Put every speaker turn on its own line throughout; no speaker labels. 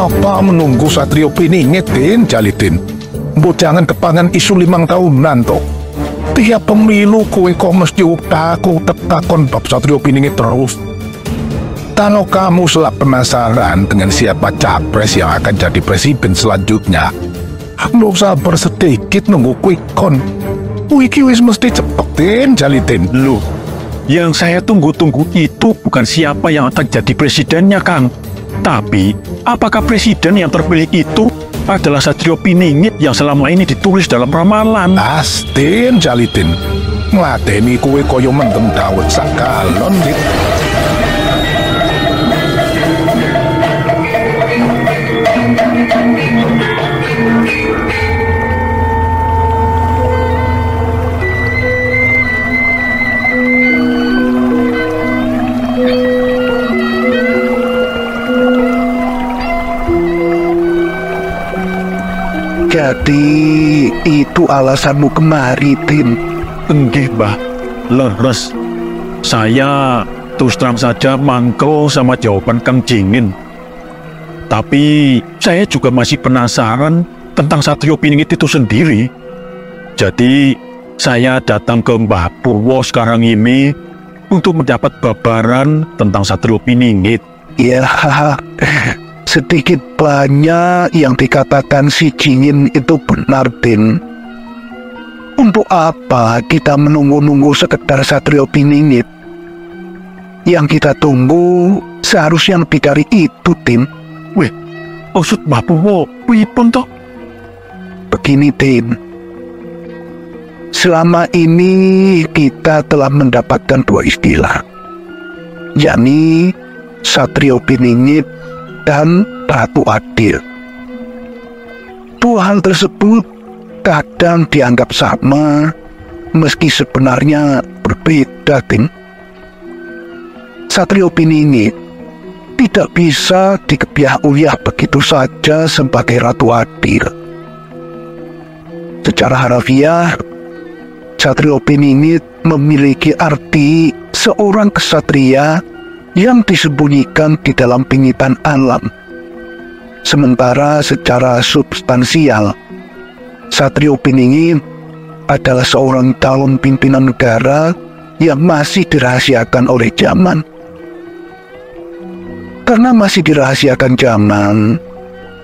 Apa menunggu Satrio Piningit, Tin, Jalitin? Mbok jangan kepangan isu 5 tahunan, toh. Tiap pemilu kowe kok mesti aku takon bab Satrio Piningit terus. Kalau kamu selap penasaran dengan siapa capres yang akan jadi presiden selanjutnya, lo sabar sedikit nunggu quick count. Wiki wis mesti cepetin, Jalitin.
Loh, yang saya tunggu-tunggu itu bukan siapa yang akan jadi presidennya, Kang. Tapi, apakah presiden yang terpilih itu adalah Satrio Piningit yang selama ini ditulis dalam ramalan?
Astin, Jalitin. Ngladeni kowe koyo mendem dawet sakalon, Dit.
Jadi itu alasanmu kemari, Tin?
Enggih, Mbah. Leres. Saya terus terang saja mangkel sama jawaban Kang Jingin. Tapi saya juga masih penasaran tentang Satrio Piningit itu sendiri. Jadi saya datang ke Mbah Purwo sekarang ini untuk mendapat babaran tentang Satrio Piningit.
Ya, sedikit banyak yang dikatakan si Jingin itu benar, Tin. Untuk apa kita menunggu-nunggu sekedar Satrio Piningit? Yang kita tunggu seharusnya lebih dari itu, Tin.
Weh, maksud Mbah Purwo, pripun toh?
Begini, Tin. Selama ini kita telah mendapatkan 2 istilah, yakni Satrio Piningit dan Ratu Adil. 2 hal tersebut kadang dianggap sama, meski sebenarnya berbeda, Tin. Satrio Piningit tidak bisa dikebiah-uyah begitu saja sebagai Ratu Adil. Secara harafiah, Satrio Piningit memiliki arti seorang kesatria yang disembunyikan di dalam pingitan alam. Sementara secara substansial, Satrio Piningit adalah seorang calon pimpinan negara yang masih dirahasiakan oleh zaman. Karena masih dirahasiakan zaman,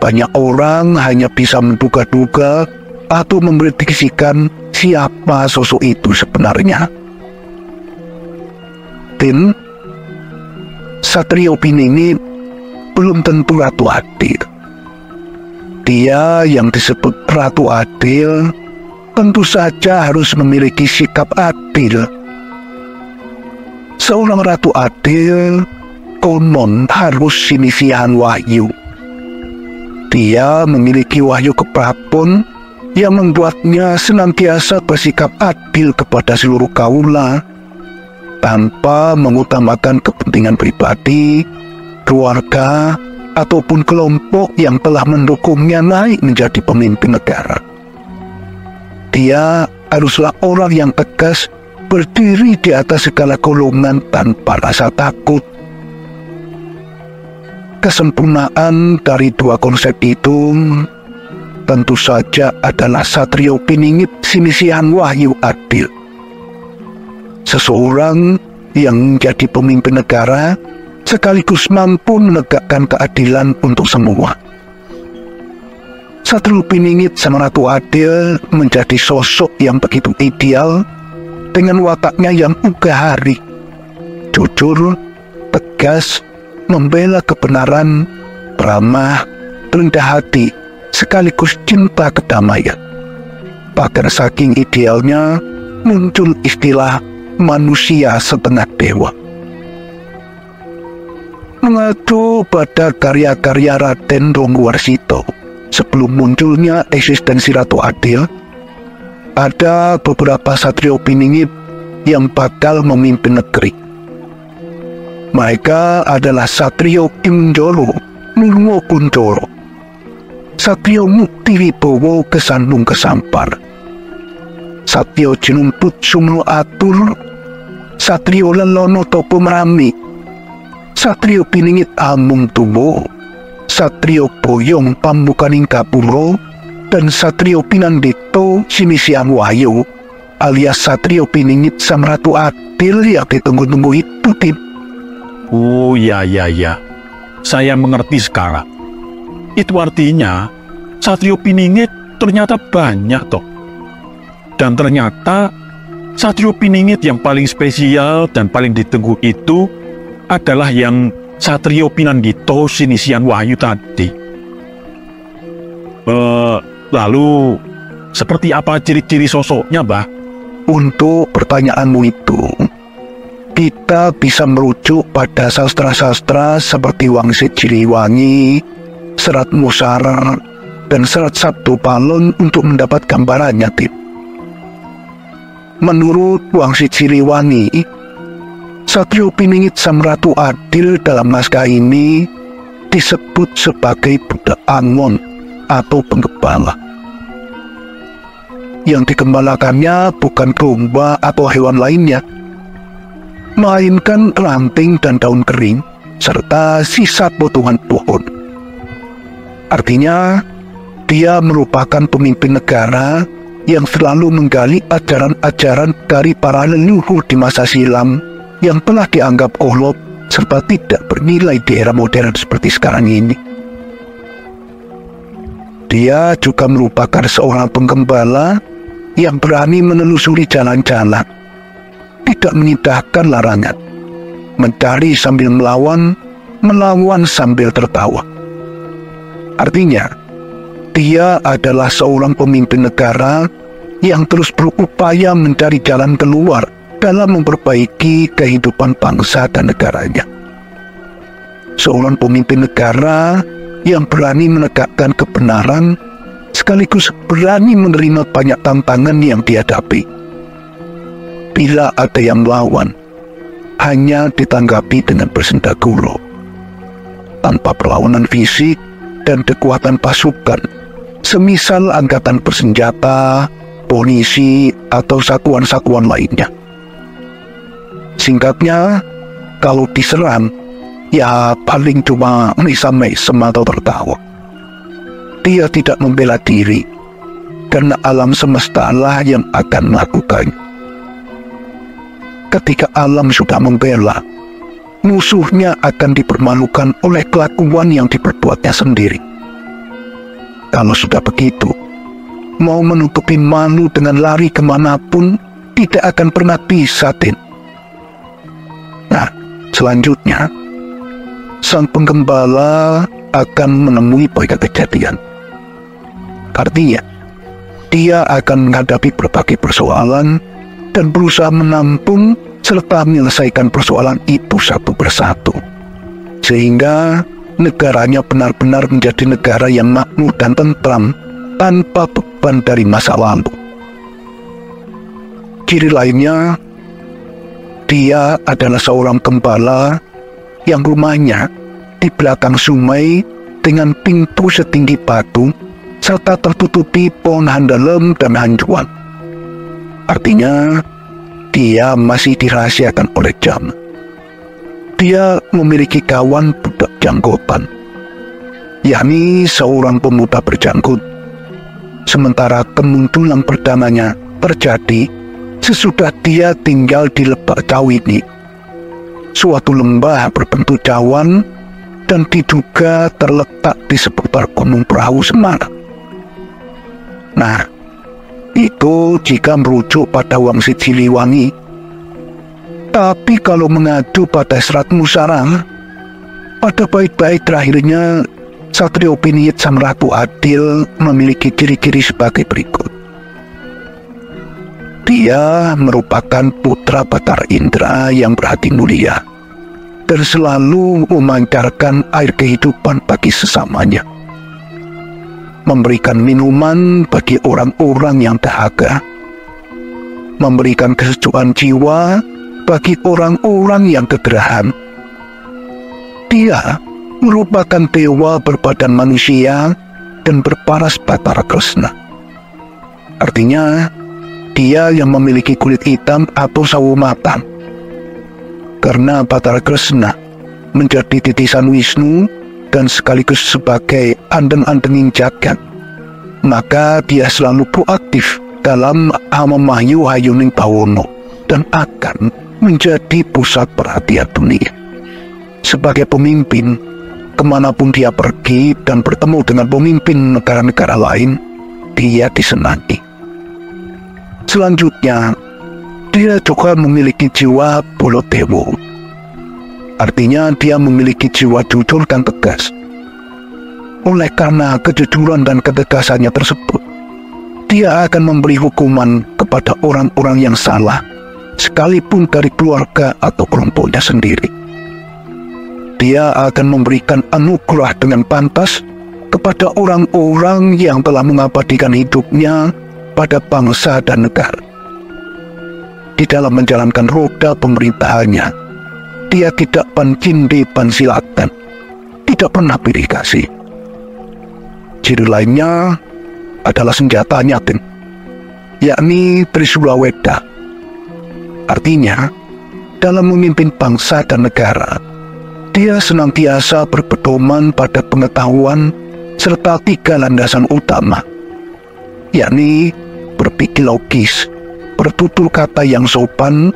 banyak orang hanya bisa menduga-duga atau memprediksikan siapa sosok itu sebenarnya. Tin, Satrio Piningit belum tentu Ratu Adil. Dia yang disebut Ratu Adil tentu saja harus memiliki sikap adil. Seorang Ratu Adil konon harus sinisihan wahyu. Dia memiliki wahyu keprabon yang membuatnya senantiasa bersikap adil kepada seluruh kaula, tanpa mengutamakan kepentingan pribadi, keluarga, ataupun kelompok yang telah mendukungnya naik menjadi pemimpin negara. Dia haruslah orang yang tegas, berdiri di atas segala golongan tanpa rasa takut. Kesempurnaan dari 2 konsep itu tentu saja adalah Satrio Piningit sinisihan wahyu adil. Seseorang yang menjadi pemimpin negara sekaligus mampu menegakkan keadilan untuk semua. Satrio Piningit sama Ratu Adil menjadi sosok yang begitu ideal dengan wataknya yang ugahari, jujur, tegas, membela kebenaran, ramah, rendah hati, sekaligus cinta kedamaian. Bahkan saking idealnya muncul istilah manusia setengah dewa. Mengacu pada karya-karya Raden Ronggowarsito sebelum munculnya eksistensi Ratu Adil, ada beberapa Satrio Piningit yang bakal memimpin negeri. Mereka adalah Satrio Imjolo Nurwo Kuncoro, Satrio Mukti Wibowo Kesandung Kesampar, Satrio Jinumput Sumno Atur, Satrio Lelono Topo Merami, Satrio Piningit Amung Tumo, Satrio Boyong Pambukaning Kapuro dan Satrio Pinandito Sinisian Wayu alias Satrio Piningit Samratu Adil yang ditunggu-tunggu itu, Tim.
Oh ya. Saya mengerti sekarang. Itu artinya Satrio Piningit ternyata banyak toh. Dan ternyata Satrio Piningit yang paling spesial dan paling ditunggu itu adalah yang Satrio Pinandito Sinisian Wayu tadi. Lalu seperti apa ciri-ciri sosoknya, Mbah?
Untuk pertanyaanmu itu, kita bisa merujuk pada sastra-sastra seperti Wangsit Ciliwangi, Serat Musara, dan Serat Sabdo Palon untuk mendapat gambarannya, Tim. Menurut Wangsit Ciliwangi, Satrio Piningit Samratu Adil dalam naskah ini disebut sebagai budak angon atau penggembala. Yang digembalakannya bukan domba atau hewan lainnya, melainkan ranting dan daun kering serta sisa potongan pohon. Artinya, dia merupakan pemimpin negara yang selalu menggali ajaran-ajaran dari para leluhur di masa silam yang telah dianggap kolot serta tidak bernilai di era modern seperti sekarang ini. Dia juga merupakan seorang penggembala yang berani menelusuri jalan-jalan, tidak mengindahkan larangan, mencari sambil melawan, melawan sambil tertawa. Artinya, dia adalah seorang pemimpin negara yang terus berupaya mencari jalan keluar dalam memperbaiki kehidupan bangsa dan negaranya. Seorang pemimpin negara yang berani menegakkan kebenaran sekaligus berani menerima banyak tantangan yang dihadapi. Bila ada yang melawan, hanya ditanggapi dengan bersendaguro, tanpa perlawanan fisik dan kekuatan pasukan, semisal angkatan bersenjata, polisi, atau satuan-satuan lainnya. Singkatnya, kalau diserang, ya paling cuma mesem-mesem atau tertawa. Dia tidak membela diri, karena alam semesta lah yang akan melakukan. Ketika alam sudah membela, musuhnya akan dipermalukan oleh kelakuan yang diperbuatnya sendiri. Kalau sudah begitu, mau menutupi malu dengan lari kemanapun tidak akan pernah bisa, Tin. Nah, selanjutnya, sang penggembala akan menemui banyak kejadian. Artinya, dia akan menghadapi berbagai persoalan dan berusaha menampung serta menyelesaikan persoalan itu satu persatu, sehingga negaranya benar-benar menjadi negara yang makmur dan tentram tanpa beban dari masa lalu. Ciri lainnya, dia adalah seorang gembala yang rumahnya di belakang sungai dengan pintu setinggi batu serta tertutupi pohon handalem dan hanjuan. Artinya, dia masih dirahasiakan oleh jam. Dia memiliki kawan budak janggotan, yakni seorang pemuda berjanggut. Sementara kemunculan perdananya terjadi sesudah dia tinggal di Lebak Cawini, suatu lembah berbentuk cawan dan diduga terletak di seputar Gunung Perahu Semarang. Nah, itu jika merujuk pada Wangsit Ciliwangi. Tapi kalau mengacu pada Serat Musara, pada bait-bait terakhirnya Satrio Piningit Samratu Adil memiliki ciri-ciri sebagai berikut. Dia merupakan putra Batar Indra yang berhati mulia dan selalu memancarkan air kehidupan bagi sesamanya, memberikan minuman bagi orang-orang yang dahaga, memberikan kesejukan jiwa bagi orang-orang yang kegerahan. Dia merupakan dewa berbadan manusia dan berparas Batara Kresna. Artinya, dia yang memiliki kulit hitam atau sawo matang. Karena Batara Kresna menjadi titisan Wisnu dan sekaligus sebagai andeng-andenging jagat, maka dia selalu proaktif dalam memayu hayuning bawono dan akan menjadi pusat perhatian dunia. Sebagai pemimpin, kemanapun dia pergi dan bertemu dengan pemimpin negara-negara lain, dia disenangi. Selanjutnya, dia juga memiliki jiwa bolotewo. Artinya dia memiliki jiwa jujur dan tegas. Oleh karena kejujuran dan ketegasannya tersebut, dia akan memberi hukuman kepada orang-orang yang salah, sekalipun dari keluarga atau kelompoknya sendiri. Dia akan memberikan anugerah dengan pantas kepada orang-orang yang telah mengabadikan hidupnya pada bangsa dan negara. Di dalam menjalankan roda pemerintahannya, dia tidak pancindi pansilatan, tidak pernah pilih kasih. Ciri lainnya adalah senjatanya, yakni Trisula Weda. Artinya, dalam memimpin bangsa dan negara, dia senantiasa berpedoman pada pengetahuan serta 3 landasan utama, yakni berpikir logis, bertutur kata yang sopan,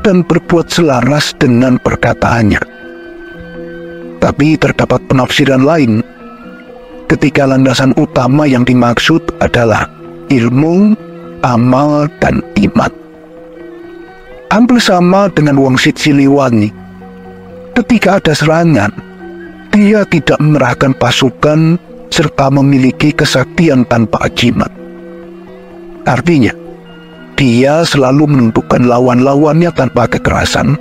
dan berbuat selaras dengan perkataannya. Tapi terdapat penafsiran lain ketika landasan utama yang dimaksud adalah ilmu, amal, dan iman. Hampir sama dengan Wangsit Siliwangi. Ketika ada serangan, dia tidak mengerahkan pasukan serta memiliki kesaktian tanpa ajimat. Artinya, dia selalu menentukan lawan-lawannya tanpa kekerasan.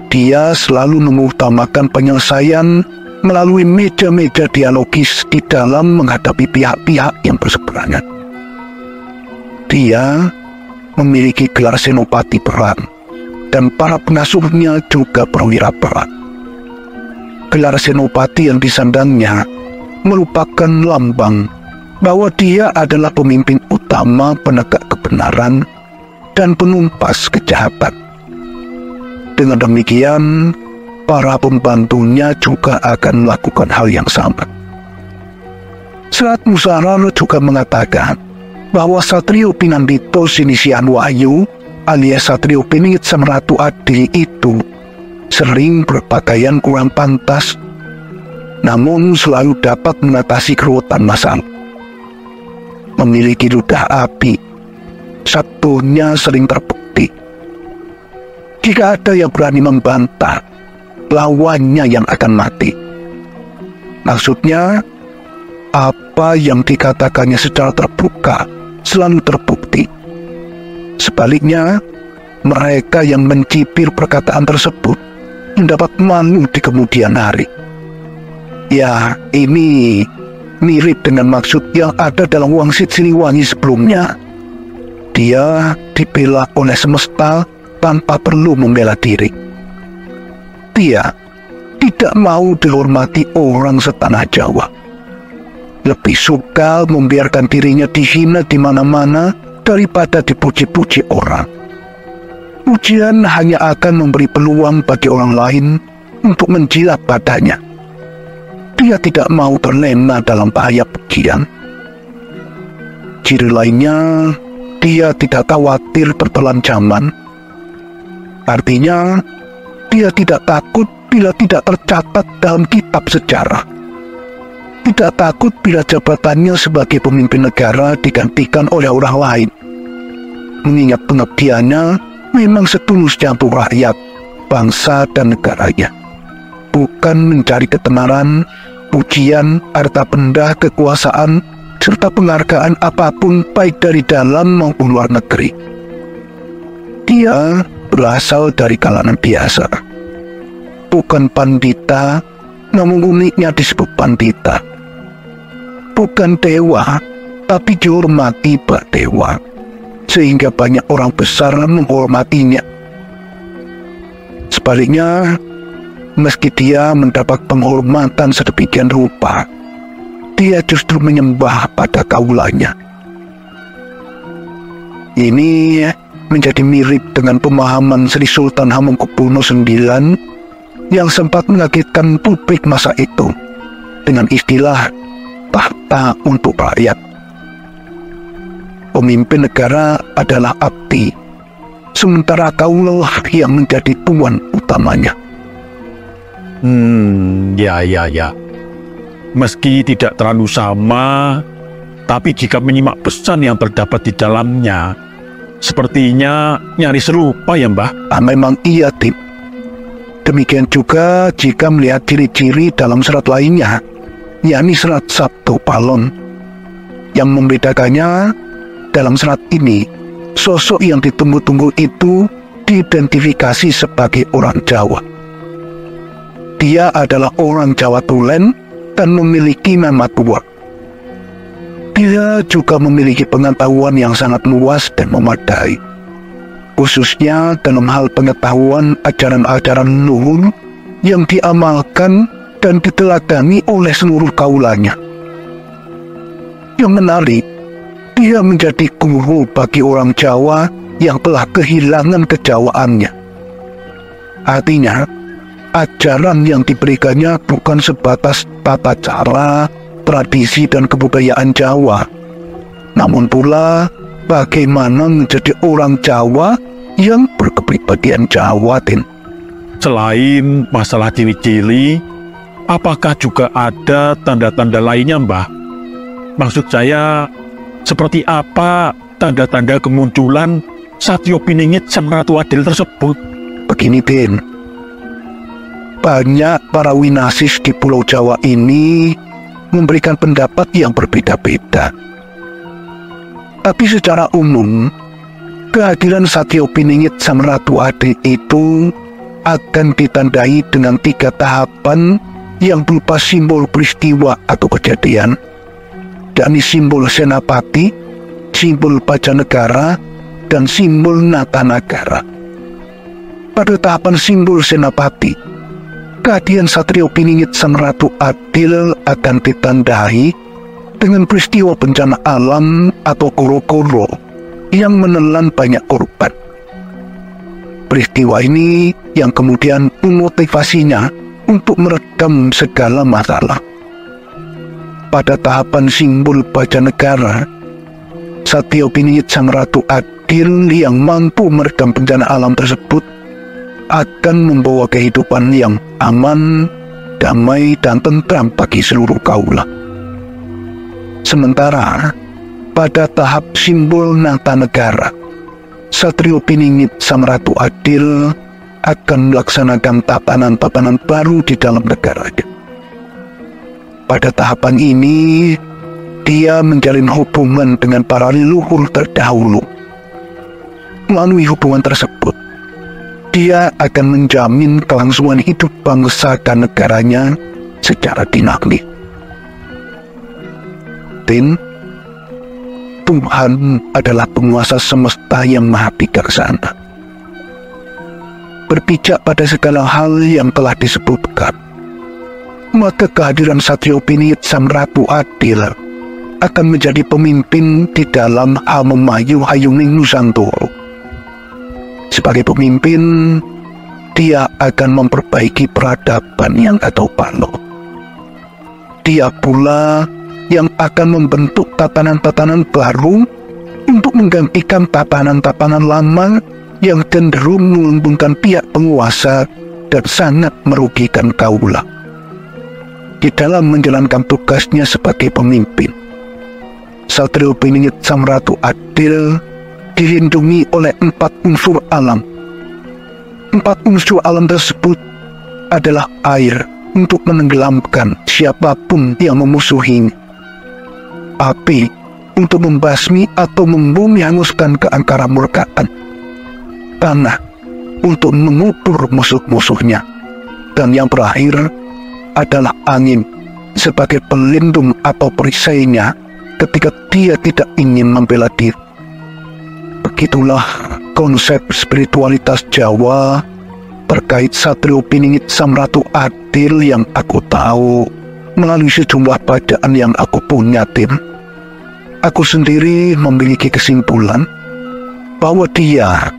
Dia selalu mengutamakan penyelesaian melalui meja-meja dialogis di dalam menghadapi pihak-pihak yang berseberangan. Dia memiliki gelar senopati perang, dan para pengasuhnya juga perwira perang. Gelar senopati yang disandangnya merupakan lambang bahwa dia adalah pemimpin utama penegak kebenaran dan penumpas kejahatan. Dengan demikian, para pembantunya juga akan melakukan hal yang sama. Serat Musarar juga mengatakan bahwa Satrio Pinandito Sinisian Wahyu alias Satrio Piningit Samratu Adil itu sering berpakaian kurang pantas, namun selalu dapat mengatasi keruwetan masalah. Memiliki ludah api, sabtunya sering terbukti. Jika ada yang berani membantah, lawannya yang akan mati. Maksudnya, apa yang dikatakannya secara terbuka selalu terbukti. Sebaliknya, mereka yang mencibir perkataan tersebut mendapat malu di kemudian hari. Ya, ini mirip dengan maksud yang ada dalam Wangsit Siliwangi sebelumnya. Dia dibela oleh semesta tanpa perlu membela diri. Dia tidak mau dihormati orang setanah Jawa. Lebih suka membiarkan dirinya dihina di mana-mana daripada dipuji-puji orang. Pujian hanya akan memberi peluang bagi orang lain untuk menjilat badannya. Dia tidak mau terlena dalam bahaya pujian. Ciri lainnya, dia tidak khawatir bertelan zaman. Artinya, dia tidak takut bila tidak tercatat dalam kitab sejarah. Tidak takut bila jabatannya sebagai pemimpin negara digantikan oleh orang lain. Mengingat pengabdiannya memang setulusnya untuk rakyat, bangsa, dan negaranya. Bukan mencari ketenaran, pujian, harta benda, kekuasaan, serta penghargaan apapun baik dari dalam maupun luar negeri. Dia berasal dari kalangan biasa. Bukan pandita, namun uniknya disebut pandita. Bukan dewa, tapi dihormati Pak Dewa, sehingga banyak orang besar menghormatinya. Sebaliknya, meski dia mendapat penghormatan sedemikian rupa, dia justru menyembah pada kaulanya. Ini menjadi mirip dengan pemahaman Sri Sultan Hamengkubuwono IX yang sempat mengagetkan publik masa itu dengan istilah tahta untuk rakyat. Pemimpin negara adalah abdi, sementara kaulah yang menjadi tuan utamanya.
Ya. Meski tidak terlalu sama, tapi jika menyimak pesan yang terdapat di dalamnya, sepertinya nyaris serupa ya, Mbah?
Memang iya, Tim. Demikian juga jika melihat ciri-ciri dalam serat lainnya, yakni serat Sabto Palon. Yang membedakannya, dalam serat ini, sosok yang ditunggu-tunggu itu diidentifikasi sebagai orang Jawa. Dia adalah orang Jawa Tulen dan memiliki nama tua. Dia juga memiliki pengetahuan yang sangat luas dan memadai, khususnya dalam hal pengetahuan ajaran-ajaran leluhur yang diamalkan dan diteladani oleh seluruh kaulanya. Yang menarik, dia menjadi guru bagi orang Jawa yang telah kehilangan kejawaannya. Artinya, ajaran yang diberikannya bukan sebatas tata cara, tradisi, dan kebudayaan Jawa, namun pula bagaimana menjadi orang Jawa yang berkepribadian Jawa, Tin.
Selain masalah ciri-ciri, apakah juga ada tanda-tanda lainnya, Mbah? Maksud saya, seperti apa tanda-tanda kemunculan Satrio Piningit Sang Ratu Adil tersebut?
Begini, Tin. Banyak para winasis di Pulau Jawa ini memberikan pendapat yang berbeda-beda. Tapi secara umum, kehadiran Satrio Piningit Sang Ratu Adil itu akan ditandai dengan 3 tahapan yang berupa simbol peristiwa atau kejadian, yakni simbol Senapati, simbol Pajanegara, dan simbol Natanagara. Pada tahapan simbol Senapati, kehadiran Satrio Piningit Sang Ratu Adil akan ditandai dengan peristiwa bencana alam atau koro-koro yang menelan banyak korban. Peristiwa ini yang kemudian memotivasinya untuk meredam segala masalah. Pada tahapan simbol Pajanegara, Satrio Piningit Sang Ratu Adil yang mampu meredam bencana alam tersebut akan membawa kehidupan yang aman, damai, dan tentram bagi seluruh kaula. Sementara pada tahap simbol Natanegara, Satrio Piningit Sang Ratu Adil akan melaksanakan tatanan-tatanan baru di dalam negaranya. Pada tahapan ini, dia menjalin hubungan dengan para leluhur terdahulu. Melalui hubungan tersebut, dia akan menjamin kelangsungan hidup bangsa dan negaranya secara dinamis. Tin, Tuhan adalah penguasa semesta yang maha bijaksana. Berpijak pada segala hal yang telah disebutkan, maka kehadiran Satrio Piningit Sang Ratu Adil akan menjadi pemimpin di dalam hal memayu-hayuning Nusantara. Sebagai pemimpin, dia akan memperbaiki peradaban yang kacau balau. Dia pula yang akan membentuk tatanan-tatanan baru untuk menggantikan tatanan-tatanan lama yang cenderung menguntungkan pihak penguasa dan sangat merugikan kaula. Di dalam menjalankan tugasnya sebagai pemimpin, Satrio Piningit Sang Ratu Adil dilindungi oleh 4 unsur alam. 4 unsur alam tersebut adalah air untuk menenggelamkan siapapun yang memusuhinya, api untuk membasmi atau membumi hanguskan keangkara murkaan, tanah untuk mengubur musuh-musuhnya, dan yang terakhir adalah angin sebagai pelindung atau perisainya ketika dia tidak ingin membela diri. Begitulah konsep spiritualitas Jawa terkait Satrio Piningit Sang Ratu Adil yang aku tahu melalui sejumlah bacaan yang aku punya, Tim. Aku sendiri memiliki kesimpulan bahwa dia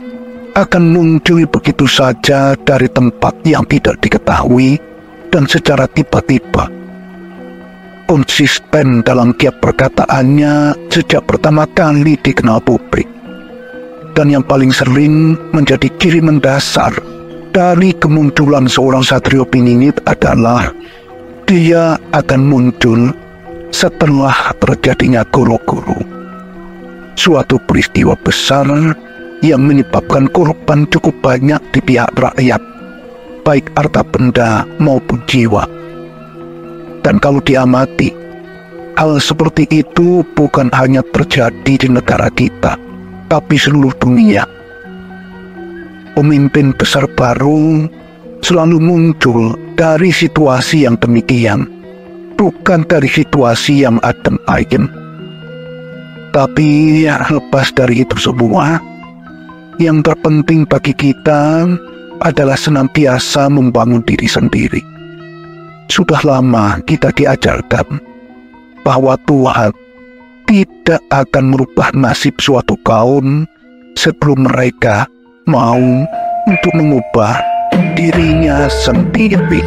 akan muncul begitu saja dari tempat yang tidak diketahui dan secara tiba-tiba. Konsisten dalam tiap perkataannya sejak pertama kali dikenal publik. Dan yang paling sering menjadi ciri mendasar dari kemunculan seorang Satrio Piningit adalah dia akan muncul setelah terjadinya goro-goro. Suatu peristiwa besar yang menyebabkan korban cukup banyak di pihak rakyat, baik harta benda maupun jiwa. Dan kalau diamati, hal seperti itu bukan hanya terjadi di negara kita, tapi seluruh dunia. Pemimpin besar baru selalu muncul dari situasi yang demikian, bukan dari situasi yang adem ayem. Tapi lepas dari itu semua, yang terpenting bagi kita adalah senantiasa membangun diri sendiri. Sudah lama kita diajarkan bahwa Tuhan tidak akan merubah nasib suatu kaum sebelum mereka mau untuk mengubah dirinya sendiri.